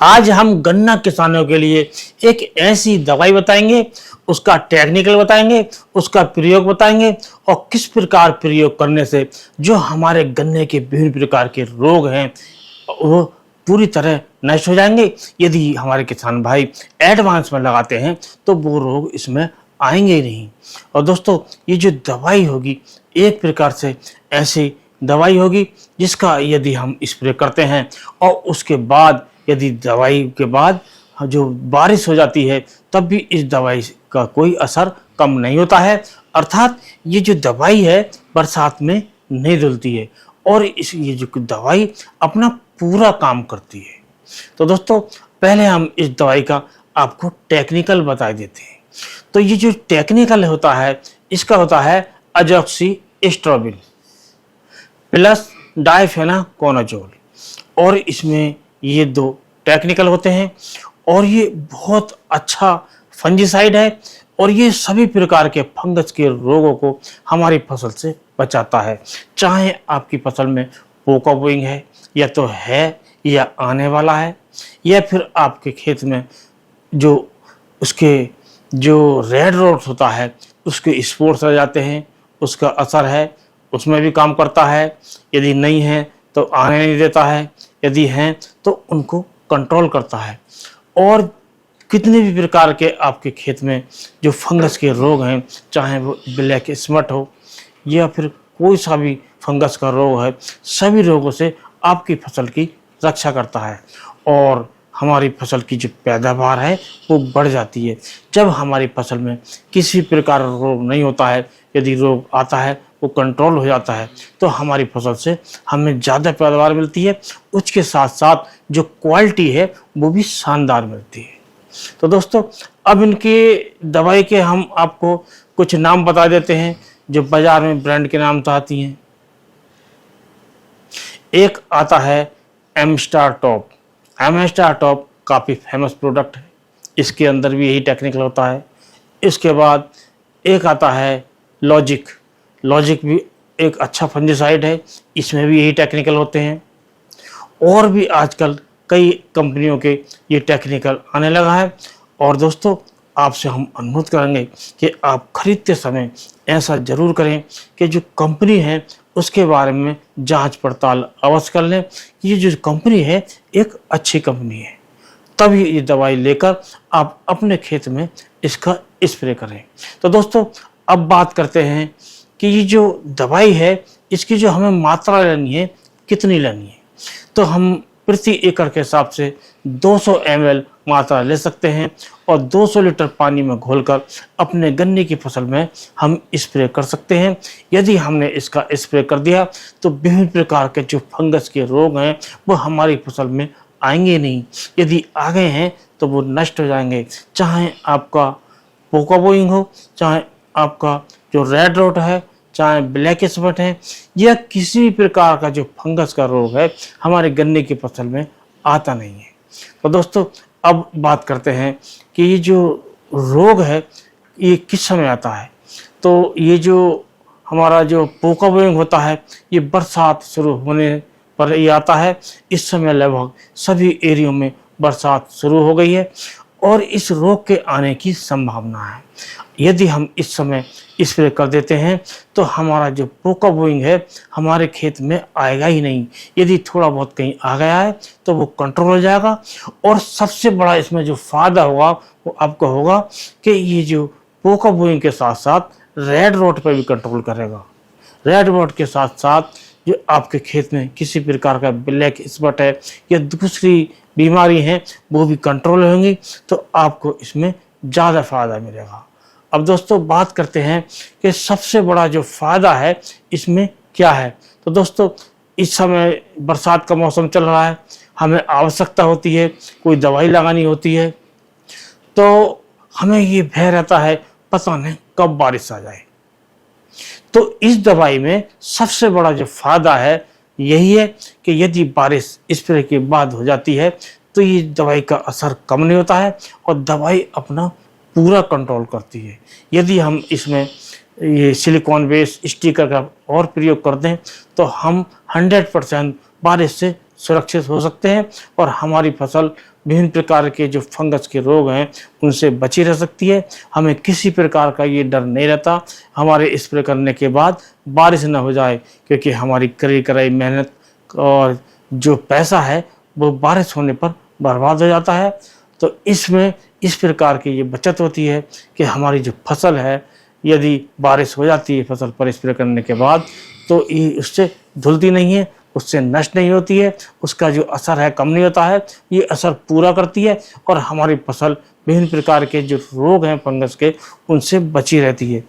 आज हम गन्ना किसानों के लिए एक ऐसी दवाई बताएंगे, उसका टेक्निकल बताएंगे, उसका प्रयोग बताएंगे और किस प्रकार प्रयोग करने से जो हमारे गन्ने के विभिन्न प्रकार के रोग हैं वो पूरी तरह नष्ट हो जाएंगे। यदि हमारे किसान भाई एडवांस में लगाते हैं तो वो रोग इसमें आएंगे ही नहीं। और दोस्तों, ये जो दवाई होगी एक प्रकार से ऐसी दवाई होगी जिसका यदि हम स्प्रे करते हैं और उसके बाद यदि दवाई के बाद जो बारिश हो जाती है तब भी इस दवाई का कोई असर कम नहीं होता है। अर्थात ये जो दवाई है बरसात में नहीं धुलती है और ये जो दवाई अपना पूरा काम करती है। तो दोस्तों, पहले हम इस दवाई का आपको टेक्निकल बता देते हैं। तो ये जो टेक्निकल होता है इसका होता है अजॉक्सिस्ट्रोबिन प्लस डाइफेनाकोनाजोल, और इसमें ये दो टेक्निकल होते हैं और ये बहुत अच्छा फंजीसाइड है और ये सभी प्रकार के फंगस के रोगों को हमारी फसल से बचाता है। चाहे आपकी फसल में पोका बोइंग है या तो है या आने वाला है, या फिर आपके खेत में जो उसके जो रेड रोट होता है उसके स्पोर्स रह जाते हैं, उसका असर है, उसमें भी काम करता है। यदि नहीं है तो आने नहीं देता है, यदि हैं तो उनको कंट्रोल करता है। और कितने भी प्रकार के आपके खेत में जो फंगस के रोग हैं, चाहे वो ब्लैक स्मट हो या फिर कोई सा भी फंगस का रोग है, सभी रोगों से आपकी फसल की रक्षा करता है और हमारी फसल की जो पैदावार है वो बढ़ जाती है। जब हमारी फसल में किसी प्रकार का रोग नहीं होता है, यदि रोग आता है वो कंट्रोल हो जाता है तो हमारी फसल से हमें ज़्यादा पैदावार मिलती है, उसके साथ साथ जो क्वालिटी है वो भी शानदार मिलती है। तो दोस्तों, अब इनके दवाई के हम आपको कुछ नाम बता देते हैं जो बाजार में ब्रांड के नाम तो आती हैं। एक आता है एमस्टार टॉप। एमस्टार टॉप काफ़ी फेमस प्रोडक्ट है, इसके अंदर भी यही टेक्निकल होता है। इसके बाद एक आता है लॉजिक। लॉजिक भी एक अच्छा फंजीसाइड है, इसमें भी यही टेक्निकल होते हैं। और भी आजकल कई कंपनियों के ये टेक्निकल आने लगा है। और दोस्तों, आपसे हम अनुरोध करेंगे कि आप खरीदते समय ऐसा ज़रूर करें कि जो कंपनी है उसके बारे में जांच पड़ताल अवश्य कर लें। ये जो कंपनी है एक अच्छी कंपनी है, तभी ये दवाई लेकर आप अपने खेत में इसका स्प्रे करें। तो दोस्तों, अब बात करते हैं कि ये जो दवाई है इसकी जो हमें मात्रा लेनी है, कितनी लेनी है। तो हम प्रति एकड़ के हिसाब से 200 ml मात्रा ले सकते हैं और 200 लीटर पानी में घोलकर अपने गन्ने की फसल में हम स्प्रे कर सकते हैं। यदि हमने इसका स्प्रे कर दिया तो विभिन्न प्रकार के जो फंगस के रोग हैं वो हमारी फसल में आएंगे नहीं, यदि आ गए हैं तो वो नष्ट हो जाएंगे। चाहे आपका पोका बोइंग हो, चाहे आपका जो रेड रोट है, चाहे ब्लैक स्पॉट है, या किसी भी प्रकार का जो फंगस का रोग है हमारे गन्ने की फसल में आता नहीं है। तो दोस्तों, अब बात करते हैं कि ये जो रोग है ये किस समय आता है। तो ये जो हमारा जो पोका बोइंग होता है ये बरसात शुरू होने पर ये आता है। इस समय लगभग सभी एरियो में बरसात शुरू हो गई है और इस रोग के आने की संभावना है। यदि हम इस समय स्प्रे कर देते हैं तो हमारा जो पोका बोइंग है हमारे खेत में आएगा ही नहीं। यदि थोड़ा बहुत कहीं आ गया है तो वो कंट्रोल हो जाएगा। और सबसे बड़ा इसमें जो फ़ायदा होगा वो आपको होगा कि ये जो पोका बोइंग के साथ साथ रेड रोट पर भी कंट्रोल करेगा। रेड रोट के साथ साथ जो आपके खेत में किसी प्रकार का ब्लैक स्पॉट है या दूसरी बीमारी है वो भी कंट्रोल होंगी, तो आपको इसमें ज़्यादा फ़ायदा मिलेगा। अब दोस्तों, बात करते हैं कि सबसे बड़ा जो फ़ायदा है इसमें क्या है। तो दोस्तों, इस समय बरसात का मौसम चल रहा है, हमें आवश्यकता होती है, कोई दवाई लगानी होती है, तो हमें ये भय रहता है पता नहीं कब बारिश आ जाए। तो इस दवाई में सबसे बड़ा जो फ़ायदा है यही है कि यदि बारिश स्प्रे के बाद हो जाती है तो ये दवाई का असर कम नहीं होता है और दवाई अपना पूरा कंट्रोल करती है। यदि हम इसमें ये सिलिकॉन बेस्ड स्टिकर का और प्रयोग कर दें तो हम 100% बारिश से सुरक्षित हो सकते हैं और हमारी फसल विभिन्न प्रकार के जो फंगस के रोग हैं उनसे बची रह सकती है। हमें किसी प्रकार का ये डर नहीं रहता हमारे स्प्रे करने के बाद बारिश न हो जाए, क्योंकि हमारी करी कराई मेहनत और जो पैसा है वो बारिश होने पर बर्बाद हो जाता है। तो इसमें इस प्रकार की ये बचत होती है कि हमारी जो फसल है, यदि बारिश हो जाती है फसल पर स्प्रे करने के बाद, तो ये उससे धुलती नहीं है, उससे नष्ट नहीं होती है, उसका जो असर है कम नहीं होता है, ये असर पूरा करती है और हमारी फसल विभिन्न प्रकार के जो रोग हैं फंगस के उनसे बची रहती है।